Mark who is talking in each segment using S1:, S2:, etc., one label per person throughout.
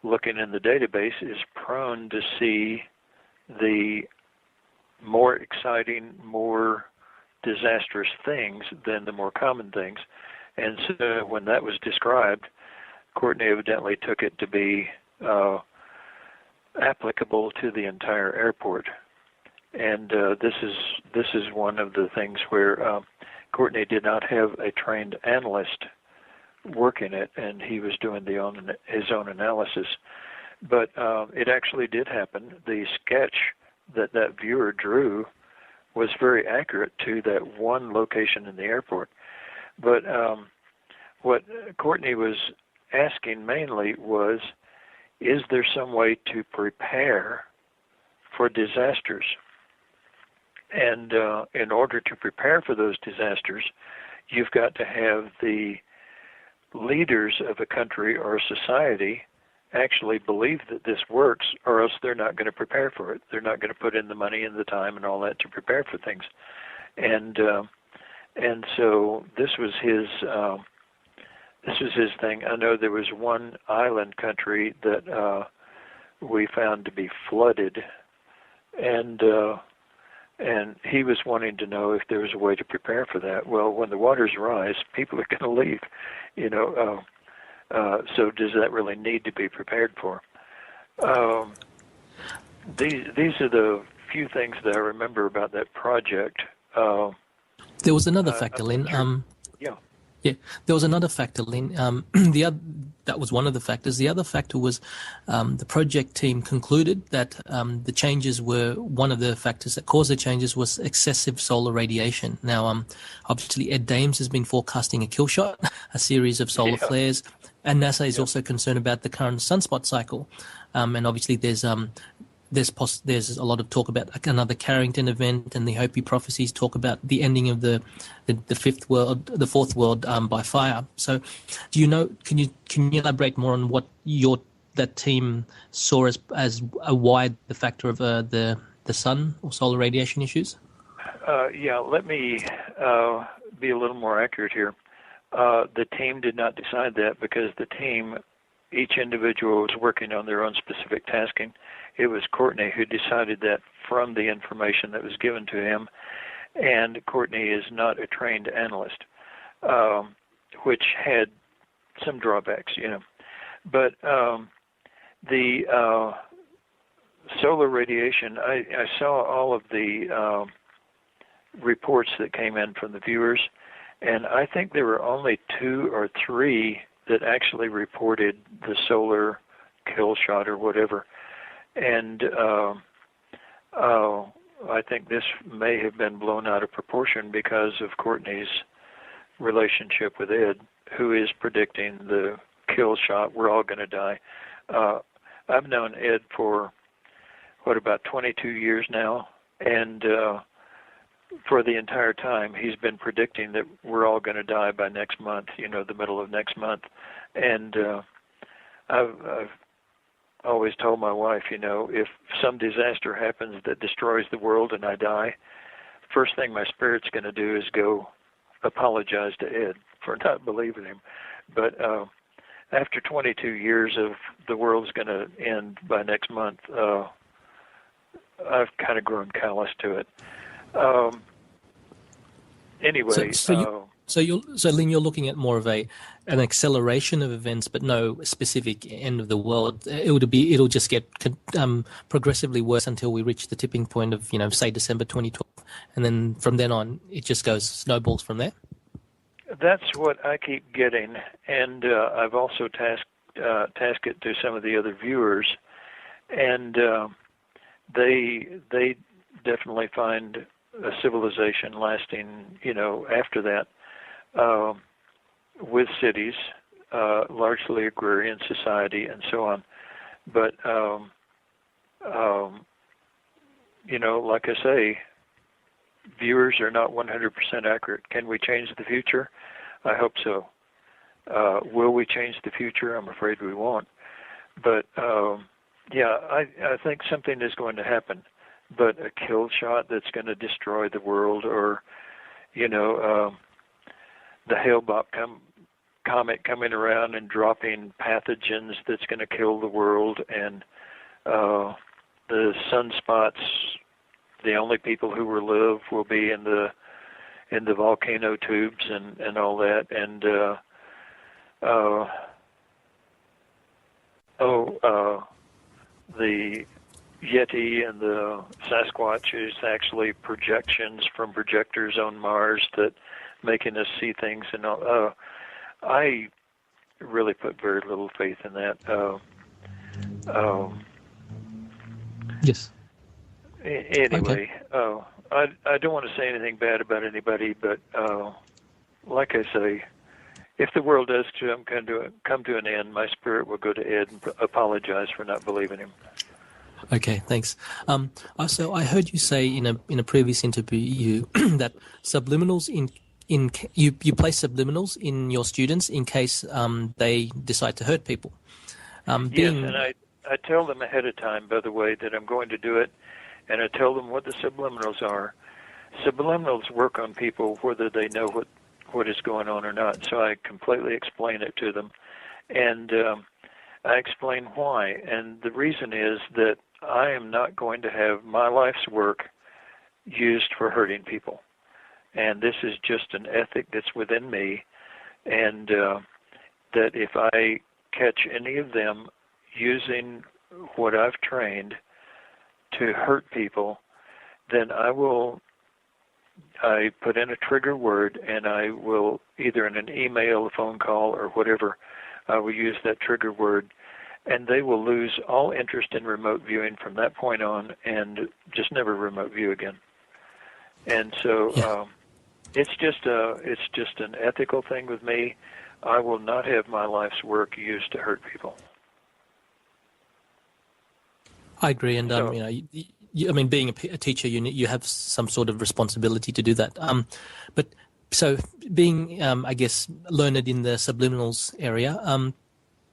S1: looking in the database, is prone to see the more exciting, more disastrous things than the more common things. And so when that was described, Courtney evidently took it to be applicable to the entire airport. And this is one of the things where Courtney did not have a trained analyst working it, and he was doing his own analysis. But it actually did happen. The sketch that viewer drew was very accurate to that one location in the airport. But what Courtney was asking mainly was, is there some way to prepare for disasters? And in order to prepare for those disasters, you've got to have the leaders of a country or a society actually believe that this works, or else they're not going to prepare for it. They're not going to put in the money and the time and all that to prepare for things. And so this was his thing. I know there was one island country that we found to be flooded, and he was wanting to know if there was a way to prepare for that. Well, when the waters rise, people are going to leave, so does that really need to be prepared for? These are the few things that I remember about that project.
S2: There was another factor, Lyn. Yeah, there was another factor, Lyn. That was one of the factors. The other factor was the project team concluded that the changes were, one of the factors that caused the changes was excessive solar radiation. Now, obviously, Ed Dames has been forecasting a kill shot, a series of solar flares, and NASA is also concerned about the current sunspot cycle. And obviously, there's a lot of talk about another Carrington event, and the Hopi prophecies talk about the ending of the fourth world by fire. So, do you know? Can you elaborate more on what that team saw as why the factor of the sun or solar radiation issues?
S1: Let me be a little more accurate here. The team did not decide that, because the team, each individual was working on their own specific tasking. It was Courtney who decided that from the information that was given to him, and Courtney is not a trained analyst, which had some drawbacks, But the solar radiation, I saw all of the reports that came in from the viewers, and I think there were only 2 or 3 that actually reported the solar kill shot or whatever. And I think this may have been blown out of proportion because of Courtney's relationship with Ed, who is predicting the kill shot. We're all going to die. I've known Ed for, about 22 years now, and for the entire time he's been predicting that we're all going to die by next month, the middle of next month. And I've always told my wife, if some disaster happens that destroys the world and I die, first thing my spirit's going to do is go apologize to Ed for not believing him. But after 22 years of the world's going to end by next month, I've kind of grown callous to it. Anyway,
S2: So Lyn, you're looking at more of an acceleration of events, but no specific end of the world. It'll just get progressively worse until we reach the tipping point of, say December 2012, and then from then on it just goes snowballs from there.
S1: That's what I keep getting, and I've also tasked it to some of the other viewers, and they definitely find a civilization lasting, after that. With cities, largely agrarian society, and so on. But, like I say, viewers are not 100% accurate. Can we change the future? I hope so. Will we change the future? I'm afraid we won't. But, I think something is going to happen. But a kill shot that's going to destroy the world, or, the Hale-Bopp comet coming around and dropping pathogens that's going to kill the world, and the sunspots, the only people who will live will be in the volcano tubes and all that, and the Yeti and the Sasquatch is actually projections from projectors on Mars that making us see things, and all. I really put very little faith in that.
S2: Yes.
S1: Anyway, okay. I don't want to say anything bad about anybody, but like I say, if the world does come to an end, my spirit will go to Ed and apologize for not believing him.
S2: Okay, thanks. Also, I heard you say in a previous interview that subliminals you place subliminals in your students in case they decide to hurt people.
S1: Yes, and I tell them ahead of time, by the way, that I'm going to do it, and I tell them what the subliminals are. Subliminals work on people whether they know what is going on or not, so I completely explain it to them, and I explain why, and the reason is that I am not going to have my life's work used for hurting people, and this is just an ethic that's within me, and that if I catch any of them using what I've trained to hurt people, then I put in a trigger word, and I will, either in an email, a phone call, or whatever, I will use that trigger word, and they will lose all interest in remote viewing from that point on and just never remote view again. And so it's just an ethical thing with me. I will not have my life's work used to hurt people.
S2: I agree, and being a teacher, you have some sort of responsibility to do that. But so being, I guess, learned in the subliminals area,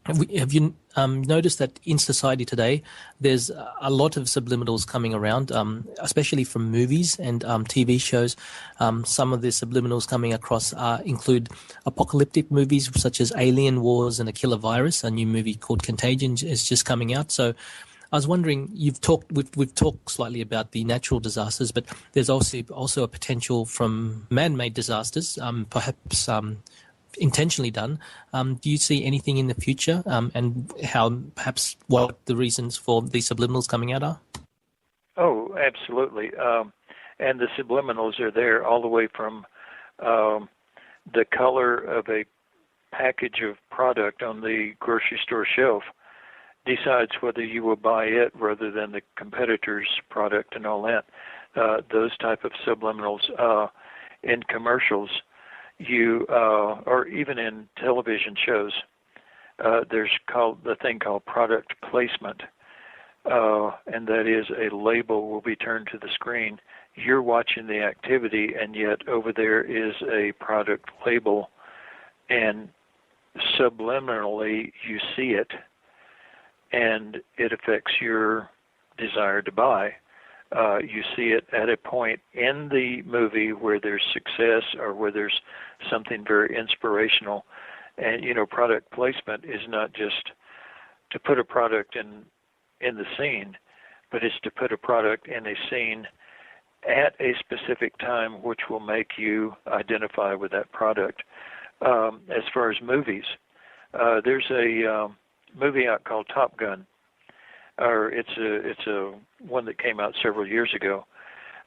S2: have you noticed that in society today, there's a lot of subliminals coming around, especially from movies and TV shows. Some of the subliminals coming across include apocalyptic movies such as Alien Wars and A Killer Virus. A new movie called Contagion is just coming out. So I was wondering, we've talked slightly about the natural disasters, but there's also a potential from man-made disasters, perhaps intentionally done. Do you see anything in the future, and perhaps what the reasons for these subliminals coming out are?
S1: Oh, absolutely. And the subliminals are there all the way from the color of a package of product on the grocery store shelf decides whether you will buy it rather than the competitor's product and all that. Those type of subliminals in commercials, or even in television shows, there's the thing called product placement, and that is a label will be turned to the screen. You're watching the activity, and yet over there is a product label, and subliminally you see it, and it affects your desire to buy. You see it at a point in the movie where there's success or where there's something very inspirational. And, product placement is not just to put a product in the scene, but it's to put a product in a scene at a specific time which will make you identify with that product. As far as movies, there's a movie out called Top Gun, or it's a one that came out several years ago.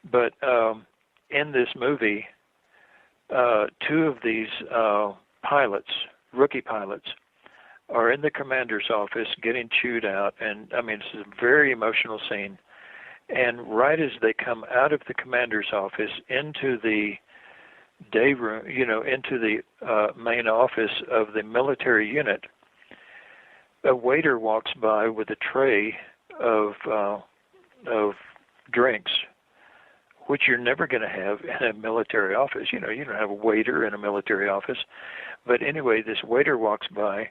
S1: But in this movie, two of these rookie pilots, are in the commander's office getting chewed out, and it's a very emotional scene. And right as they come out of the commander's office into the day room, into the main office of the military unit, a waiter walks by with a tray of drinks, which you're never going to have in a military office. You don't have a waiter in a military office. But anyway, this waiter walks by.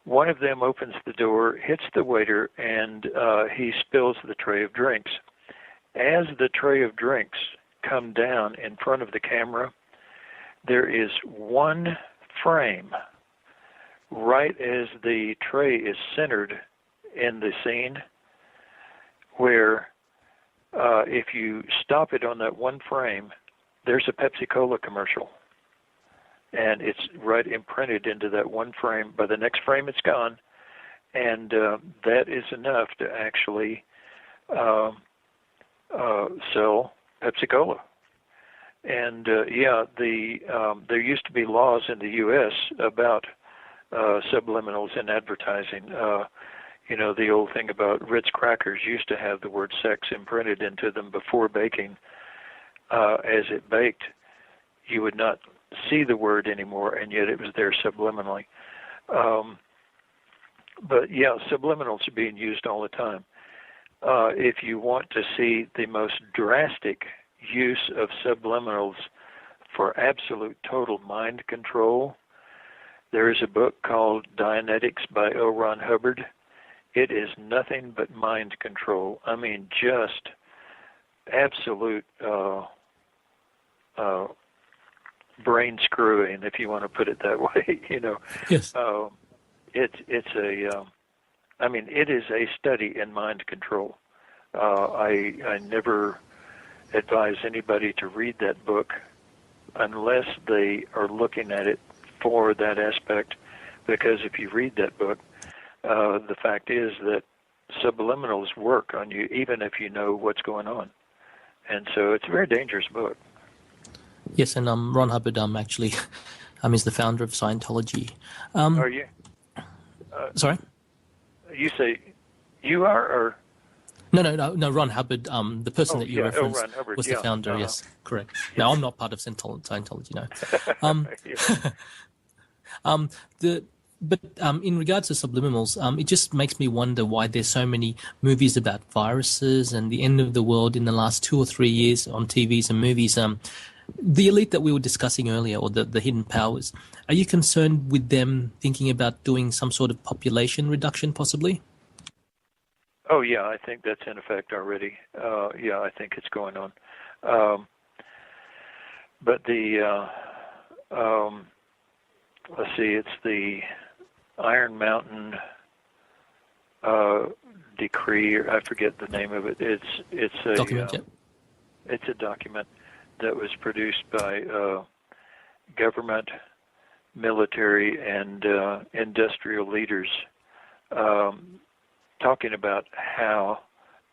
S1: One of them opens the door, hits the waiter, and he spills the tray of drinks. As the tray of drinks come down in front of the camera, there is one frame right as the tray is centered in the scene, where if you stop it on that one frame, there's a Pepsi-Cola commercial. And it's right imprinted into that one frame. By the next frame, it's gone. And that is enough to actually sell Pepsi-Cola. And there used to be laws in the U.S. about subliminals in advertising. The old thing about Ritz crackers used to have the word sex imprinted into them before baking. As it baked, you would not see the word anymore, and yet it was there subliminally. But yeah, subliminals are being used all the time. If you want to see the most drastic use of subliminals for absolute total mind control, there is a book called Dianetics by L. Ron Hubbard. It is nothing but mind control. I mean, just absolute brain screwing, if you want to put it that way.
S2: Yes.
S1: It is a study in mind control. I never advise anybody to read that book unless they are looking at it for that aspect, because if you read that book, the fact is that subliminals work on you even if you know what's going on. And so it's a very dangerous book.
S2: Yes, and Ron Hubbard actually is the founder of Scientology.
S1: Are you?
S2: Sorry?
S1: You say you are, or?
S2: No, Ron Hubbard, the person that you referenced,
S1: Ron Hubbard,
S2: was the founder, yes, correct.
S1: Yes.
S2: No, I'm not part of Scientology, no. But in regards to subliminals, it just makes me wonder why there's so many movies about viruses and the end of the world in the last 2 or 3 years on TVs and movies. The elite that we were discussing earlier, or the hidden powers, are you concerned with them thinking about doing some sort of population reduction possibly?
S1: Oh, yeah, I think that's in effect already. I think it's going on. But let's see, it's the Iron Mountain decree, or I forget the name of it. It's a
S2: document.
S1: It's a document that was produced by government, military, and industrial leaders, talking about how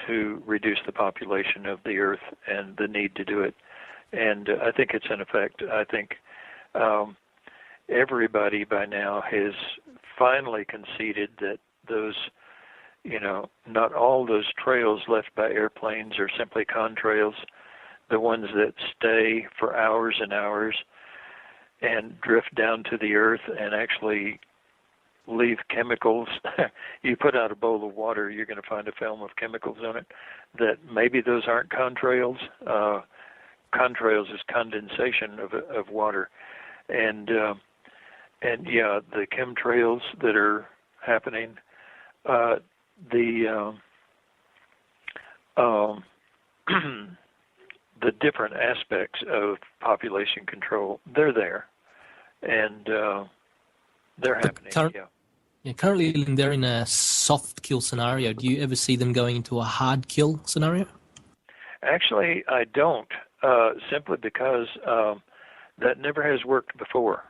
S1: to reduce the population of the Earth and the need to do it. And I think it's in effect. I think everybody by now has finally conceded that those, not all those trails left by airplanes are simply contrails. The ones that stay for hours and hours and drift down to the Earth and actually leave chemicals. You put out a bowl of water, you're going to find a film of chemicals in it. That maybe those aren't contrails. Contrails is condensation of water, and the chemtrails that are happening. The different aspects of population control, they're there, and they're happening.
S2: Currently they're in a soft kill scenario. Do you ever see them going into a hard kill scenario?
S1: Actually, I don't, simply because that never has worked before.